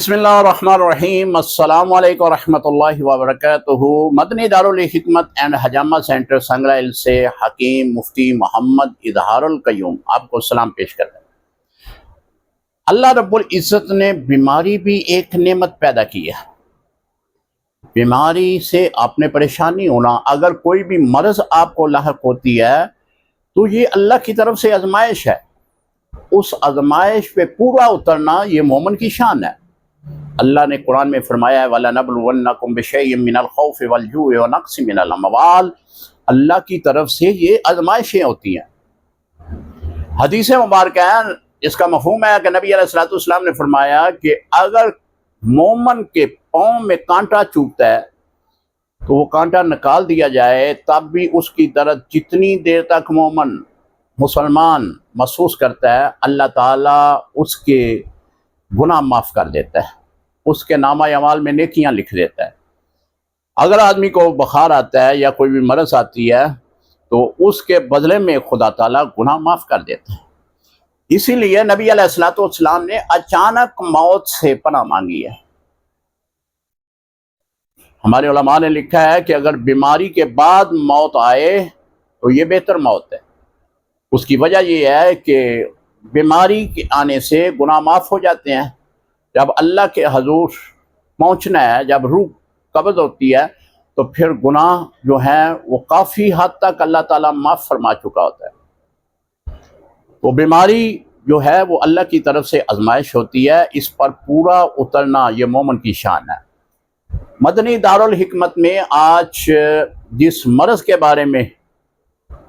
بسم اللہ الرحمن الرحیم۔ السلام علیکم ورحمۃ اللہ وبرکاتہ۔ مدنی دارالحکمت اینڈ حجامہ سینٹر سنگرائل سے حکیم مفتی محمد اظہار القیوم آپ کو سلام پیش کرتے ہیں۔ اللہ رب العزت نے بیماری بھی ایک نعمت پیدا کی ہے۔ بیماری سے آپ نے پریشانی ہونا، اگر کوئی بھی مرض آپ کو لاحق ہوتی ہے تو یہ اللہ کی طرف سے آزمائش ہے۔ اس آزمائش پہ پورا اترنا یہ مومن کی شان ہے۔ اللہ نے قرآن میں فرمایا ہے وَلَنَبْلُوَنَّكُمْ بِشَيْءٍ مِّنَ الْخَوْفِ وَالْجُوعِ وَنَقْصٍ مِّنَ الْأَمْوَالِ، اللہ کی طرف سے یہ آزمائشیں ہوتی ہیں۔ حدیث مبارکہ ہے، اس کا مفہوم ہے کہ نبی علیہ السلام نے فرمایا کہ اگر مومن کے پاؤں میں کانٹا چبھتا ہے تو وہ کانٹا نکال دیا جائے، تب بھی اس کی درد جتنی دیر تک مومن مسلمان محسوس کرتا ہے، اللہ تعالیٰ اس کے گناہ معاف کر دیتا ہے، اس کے نامہ اعمال میں نیکیاں لکھ دیتا ہے۔ اگر آدمی کو بخار آتا ہے یا کوئی بھی مرض آتی ہے تو اس کے بدلے میں خدا تعالیٰ گناہ معاف کر دیتا ہے۔ اسی لیے نبی علیہ السلام نے اچانک موت سے پناہ مانگی ہے۔ ہمارے علماء نے لکھا ہے کہ اگر بیماری کے بعد موت آئے تو یہ بہتر موت ہے۔ اس کی وجہ یہ ہے کہ بیماری کے آنے سے گناہ معاف ہو جاتے ہیں۔ جب اللہ کے حضور پہنچنا ہے، جب روح قبض ہوتی ہے تو پھر گناہ جو ہیں وہ کافی حد تک اللہ تعالیٰ معاف فرما چکا ہوتا ہے۔ وہ بیماری جو ہے وہ اللہ کی طرف سے آزمائش ہوتی ہے، اس پر پورا اترنا یہ مومن کی شان ہے۔ مدنی دارالحکمت میں آج جس مرض کے بارے میں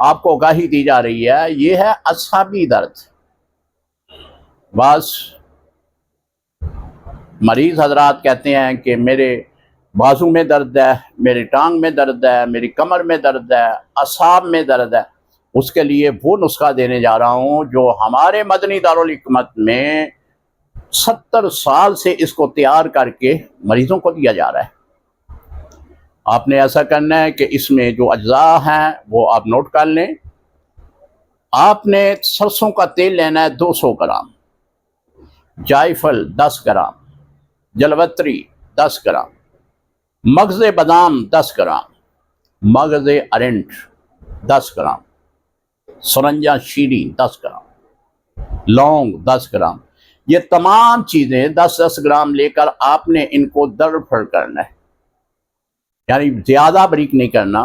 آپ کو آگاہی دی جا رہی ہے یہ ہے اعصابی درد۔ بعض مریض حضرات کہتے ہیں کہ میرے بازو میں درد ہے، میری ٹانگ میں درد ہے، میری کمر میں درد ہے، اعصاب میں درد ہے۔ اس کے لیے وہ نسخہ دینے جا رہا ہوں جو ہمارے مدنی دارالحکمت میں 70 سال سے اس کو تیار کر کے مریضوں کو دیا جا رہا ہے۔ آپ نے ایسا کرنا ہے کہ اس میں جو اجزاء ہیں وہ آپ نوٹ کر لیں۔ آپ نے سرسوں کا تیل لینا ہے 200 گرام، جائفل 10 گرام، جلوتری 10 گرام، مغز بادام 10 گرام، مغز ارنٹ 10 گرام، سرنجا شیریں 10 گرام، لونگ 10 گرام۔ یہ تمام چیزیں 10-10 گرام لے کر آپ نے ان کو در پھر کرنا ہے، یعنی زیادہ باریک نہیں کرنا،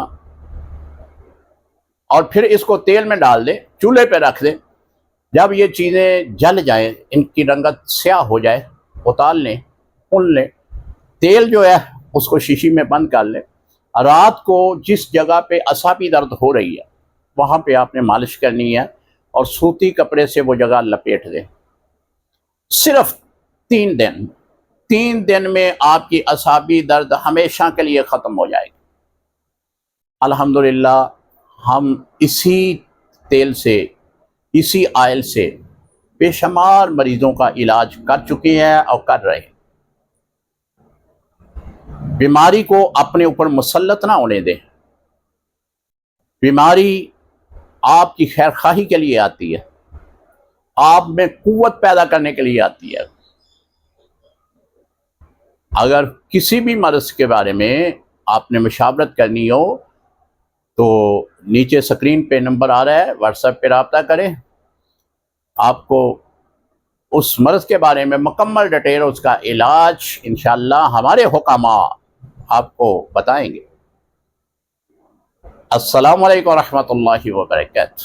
اور پھر اس کو تیل میں ڈال دیں، چولہے پہ رکھ دیں۔ جب یہ چیزیں جل جائیں، ان کی رنگت سیاہ ہو جائے، اتار لیں، بھون لیں۔ تیل جو ہے اس کو شیشی میں بند کر لیں۔ رات کو جس جگہ پہ اعصابی درد ہو رہی ہے وہاں پہ آپ نے مالش کرنی ہے اور سوتی کپڑے سے وہ جگہ لپیٹ دیں۔ صرف 3 دن میں آپ کی اعصابی درد ہمیشہ کے لیے ختم ہو جائے گی۔ الحمدللہ ہم اسی تیل سے، اسی آئل سے بے شمار مریضوں کا علاج کر چکے ہیں اور کر رہے ہیں۔ بیماری کو اپنے اوپر مسلط نہ ہونے دیں۔ بیماری آپ کی خیر خواہی کے لیے آتی ہے، آپ میں قوت پیدا کرنے کے لیے آتی ہے۔ اگر کسی بھی مرض کے بارے میں آپ نے مشاورت کرنی ہو تو نیچے سکرین پہ نمبر آ رہا ہے، واٹس ایپ پہ رابطہ کریں۔ آپ کو اس مرض کے بارے میں مکمل ڈیٹیل، اس کا علاج انشاءاللہ ہمارے حکماء آپ کو بتائیں گے۔ السلام علیکم ورحمۃ اللہ وبرکاتہ۔